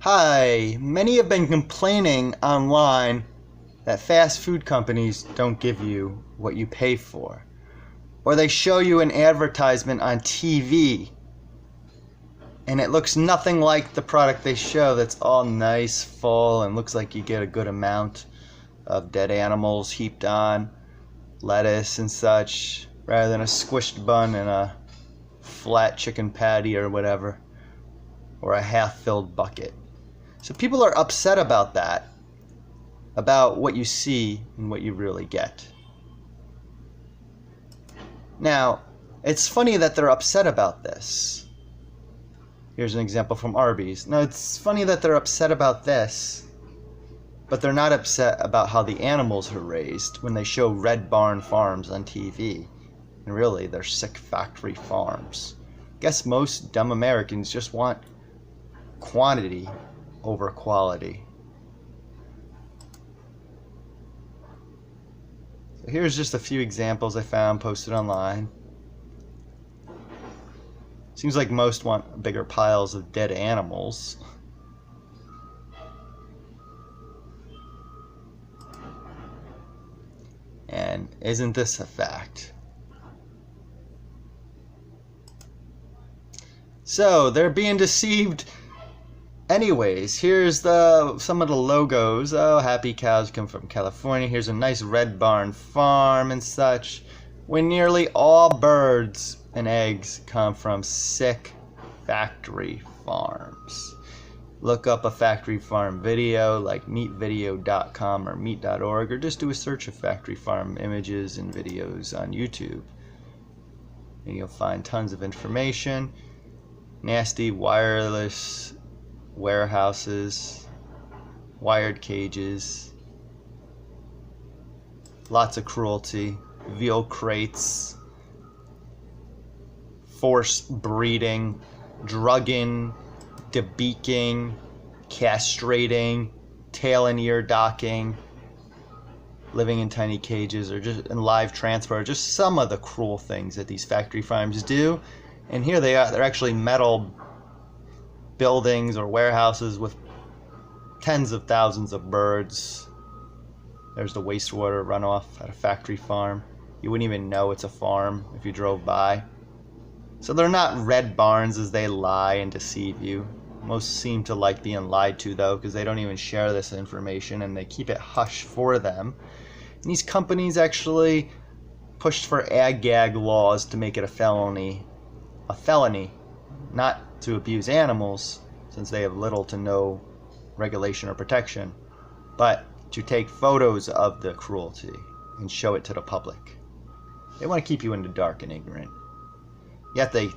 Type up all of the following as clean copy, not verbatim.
Hi, many have been complaining online that fast food companies don't give you what you pay for. Or they show you an advertisement on TV and it looks nothing like the product they show that's all nice, full, and looks like you get a good amount of dead animals heaped on, lettuce and such, rather than a squished bun and a flat chicken patty or whatever, or a half-filled bucket. So people are upset about that, about what you see and what you really get. Now, it's funny that they're upset about this. Here's an example from Arby's. Now, it's funny that they're upset about this, but they're not upset about how the animals are raised when they show Red Barn Farms on TV. And really, they're sick factory farms. I guess most dumb Americans just want quantity over quality. So here's just a few examples I found posted online. Seems like most want bigger piles of dead animals. And isn't this a fact? So they're being deceived anyways. Here's some of the logos. Oh, happy cows come from California. Here's a nice Red Barn farm and such. When nearly all birds and eggs come from sick factory farms. Look up a factory farm video like meatvideo.com or meat.org, or just do a search of factory farm images and videos on YouTube. And you'll find tons of information. Nasty wireless warehouses, wired cages, lots of cruelty, veal crates, forced breeding, drugging, debeaking, castrating, tail and ear docking, living in tiny cages, or just in live transport, just some of the cruel things that these factory farms do. And here they are, they're actually metal buildings or warehouses with tens of thousands of birds. There's the wastewater runoff at a factory farm. You wouldn't even know it's a farm if you drove by. So they're not red barns as they lie and deceive you. Most seem to like being lied to though, because they don't even share this information and they keep it hush for them. And these companies actually pushed for ag-gag laws to make it a felony, not to abuse animals, since they have little to no regulation or protection, but to take photos of the cruelty and show it to the public. They want to keep you in the dark and ignorant. Yet they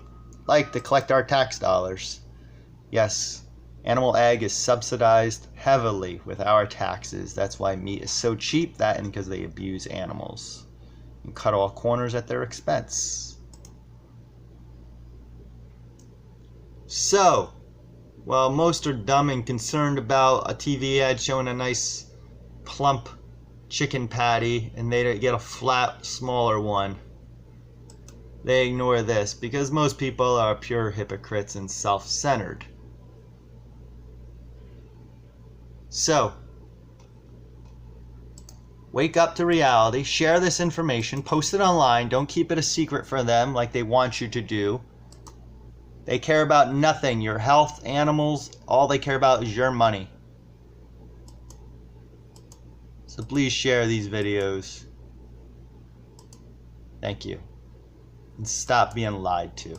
like to collect our tax dollars. Yes, animal ag is subsidized heavily with our taxes. That's why meat is so cheap, that and because they abuse animals and cut all corners at their expense. So, while most are dumb and concerned about a TV ad showing a nice plump chicken patty and they get a flat, smaller one, they ignore this because most people are pure hypocrites and self-centered. So, wake up to reality, share this information, post it online, don't keep it a secret for them like they want you to do. They care about nothing, your health, animals, all they care about is your money. So please share these videos. Thank you. And stop being lied to.